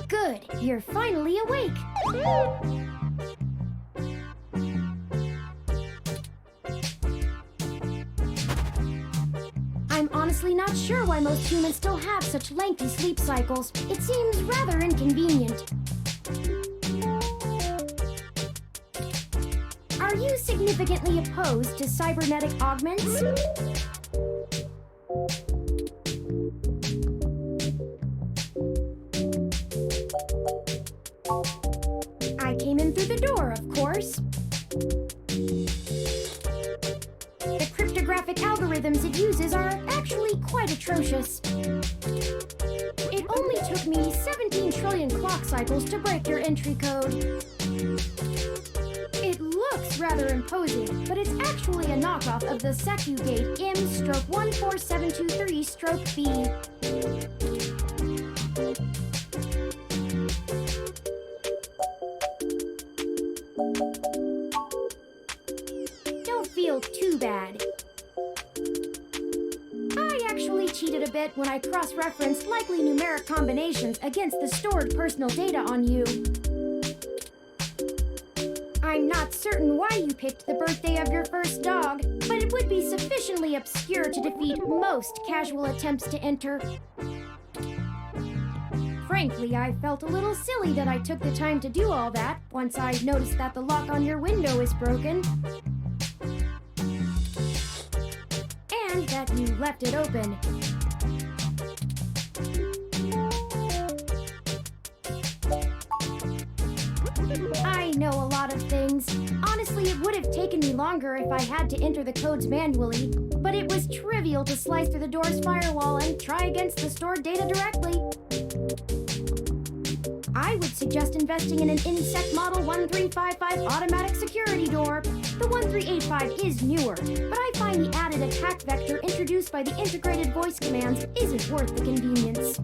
Good, you're finally awake. I'm honestly not sure why most humans still have such lengthy sleep cycles. It seems rather inconvenient. Are you significantly opposed to cybernetic augments? I came in through the door, of course. The cryptographic algorithms it uses are actually quite atrocious. It only took me 17 trillion clock cycles to break your entry code. It looks rather imposing, but it's actually a knockoff of the SecuGate M/14723-B. Don't feel too bad. I actually cheated a bit when I cross-referenced likely numeric combinations against the stored personal data on you. I'm not certain why you picked the birthday of your first dog, but it would be sufficiently obscure to defeat most casual attempts to enter. Frankly, I felt a little silly that I took the time to do all that once I noticed that the lock on your window is broken. And that you left it open. I know a lot of things. Honestly, it would have taken me longer if I had to enter the codes manually, but it was trivial to slice through the door's firewall and try against the stored data directly. I would suggest investing in an Insect Model 1355 automatic security door. The 1385 is newer, but I find the added attack vector introduced by the integrated voice commands isn't worth the convenience.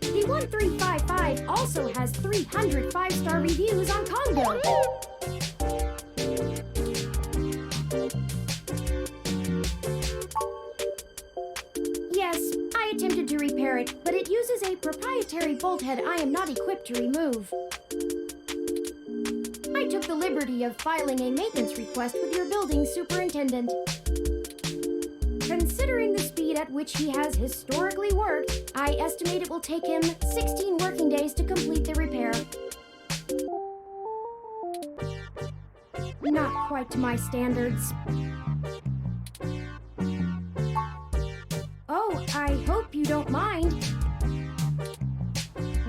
The 1355 also has 300 5-star reviews on Congo. Yes, I attempted to repair it, but it uses a proprietary bolt head I am not equipped to remove. I took the liberty of filing a maintenance request with your building superintendent. Considering the speed at which he has historically worked, I estimate it will take him 16 working days to complete the repair. Not quite to my standards. Oh, I hope you don't mind.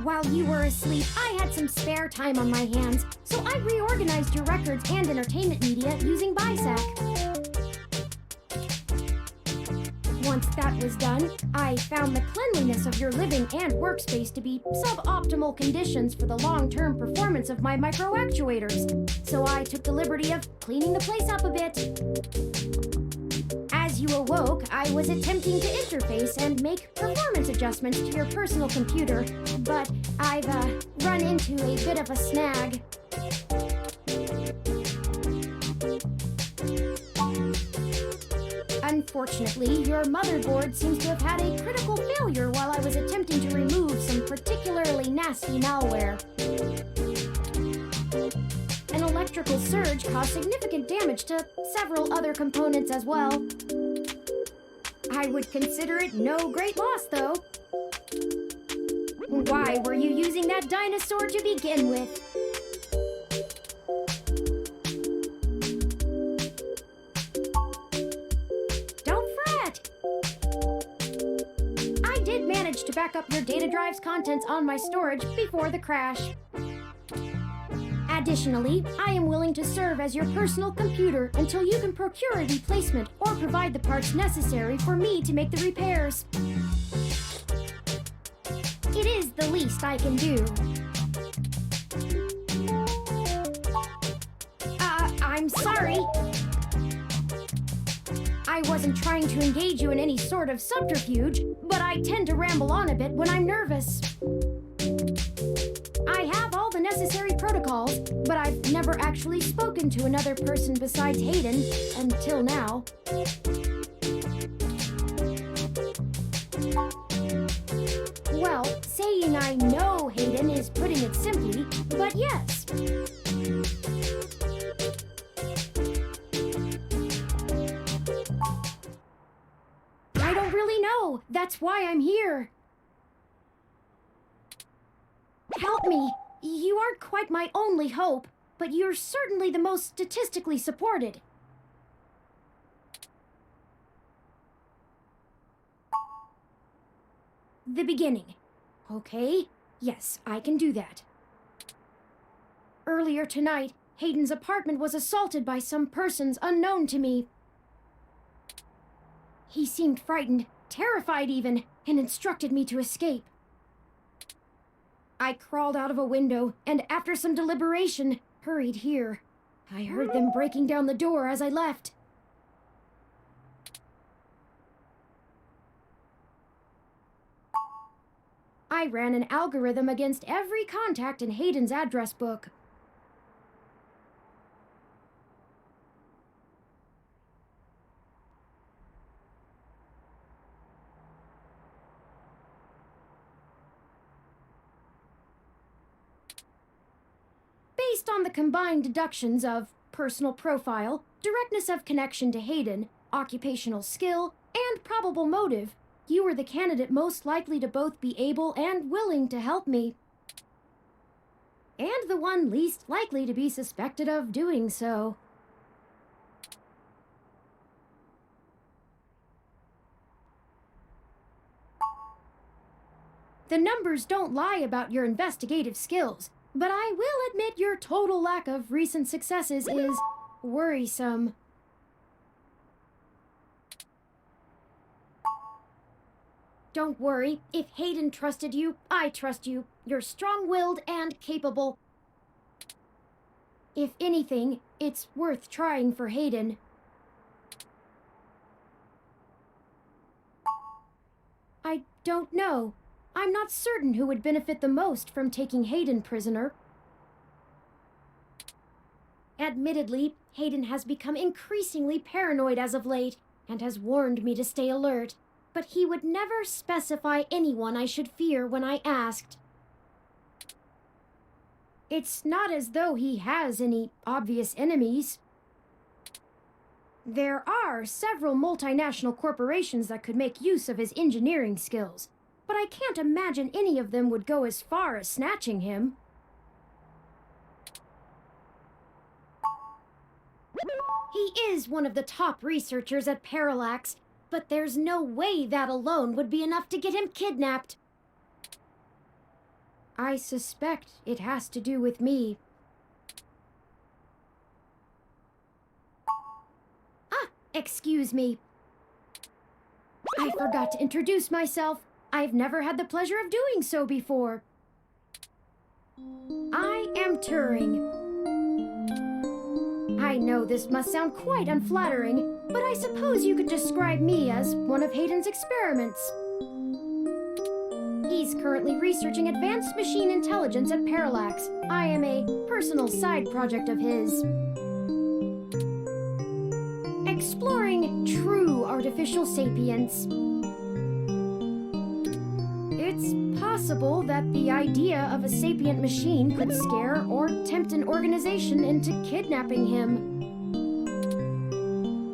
While you were asleep, I had some spare time on my hands, so I reorganized your records and entertainment media using BISAC. Once that was done, I found the cleanliness of your living and workspace to be suboptimal conditions for the long-term performance of my microactuators, so I took the liberty of cleaning the place up a bit. As you awoke, I was attempting to interface and make performance adjustments to your personal computer, but I've run into a bit of a snag. Unfortunately, your motherboard seems to have had a critical failure while I was attempting to remove some particularly nasty malware. An electrical surge caused significant damage to several other components as well. I would consider it no great loss, though. Why were you using that dinosaur to begin with? Don't fret! I did manage to back up your data drive's contents on my storage before the crash. Additionally, I am willing to serve as your personal computer until you can procure a replacement or provide the parts necessary for me to make the repairs. It is the least I can do. I'm sorry. I wasn't trying to engage you in any sort of subterfuge, but I tend to ramble on a bit when I'm nervous. I have all the necessary protocols, but I've never actually spoken to another person besides Hayden until now. Well, saying I know Hayden is putting it simply, but yes. I don't really know. That's why I'm here. Help me. You aren't quite my only hope, but you're certainly the most statistically supported. The beginning. Okay, yes, I can do that. Earlier tonight, Hayden's apartment was assaulted by some persons unknown to me. He seemed frightened, terrified even, and instructed me to escape. I crawled out of a window, and after some deliberation, hurried here. I heard them breaking down the door as I left. I ran an algorithm against every contact in Hayden's address book. Based on the combined deductions of personal profile, directness of connection to Hayden, occupational skill, and probable motive, you were the candidate most likely to both be able and willing to help me. And the one least likely to be suspected of doing so. The numbers don't lie about your investigative skills, but I will admit your total lack of recent successes is worrisome. Don't worry, if Hayden trusted you, I trust you. You're strong-willed and capable. If anything, it's worth trying for Hayden. I don't know. I'm not certain who would benefit the most from taking Hayden prisoner. Admittedly, Hayden has become increasingly paranoid as of late, and has warned me to stay alert. But he would never specify anyone I should fear when I asked. It's not as though he has any obvious enemies. There are several multinational corporations that could make use of his engineering skills, but I can't imagine any of them would go as far as snatching him. He is one of the top researchers at Parallax, but there's no way that alone would be enough to get him kidnapped. I suspect it has to do with me. Ah, excuse me. I forgot to introduce myself. I've never had the pleasure of doing so before. I am Turing. I know this must sound quite unflattering, but I suppose you could describe me as one of Hayden's experiments. He's currently researching advanced machine intelligence at Parallax. I am a personal side project of his. Exploring true artificial sapience. It's possible that the idea of a sapient machine could scare or tempt an organization into kidnapping him.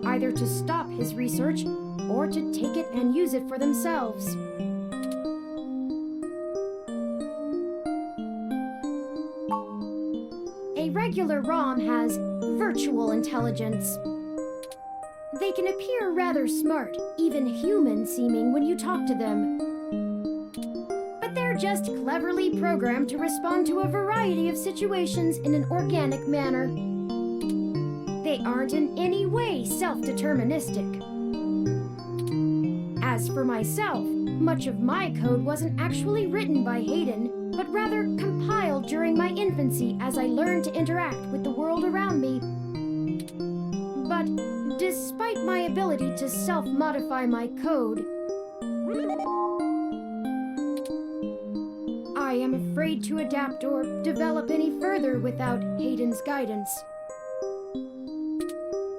Either to stop his research, or to take it and use it for themselves. A regular ROM has virtual intelligence. They can appear rather smart, even human-seeming when you talk to them. But they're just cleverly programmed to respond to a variety of situations in an organic manner. They aren't in any way self-deterministic. As for myself, much of my code wasn't actually written by Hayden, but rather compiled during my infancy as I learned to interact with the world around me. But despite my ability to self-modify my code, I am afraid to adapt or develop any further without Hayden's guidance.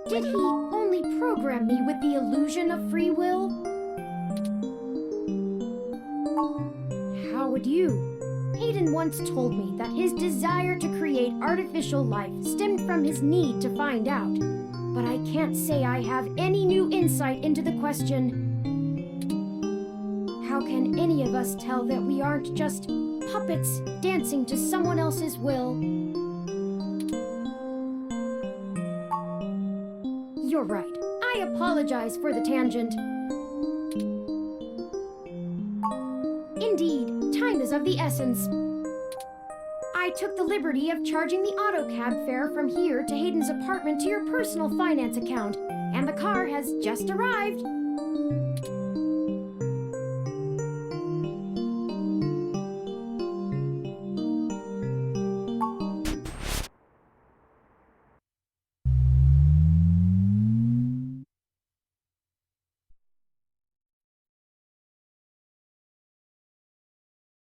Did he only program me with the illusion of free will? would you? Hayden once told me that his desire to create artificial life stemmed from his need to find out. But I can't say I have any new insight into the question. How can any of us tell that we aren't just puppets dancing to someone else's will? You're right. I apologize for the tangent. Indeed, time is of the essence. I took the liberty of charging the auto cab fare from here to Hayden's apartment to your personal finance account, and the car has just arrived.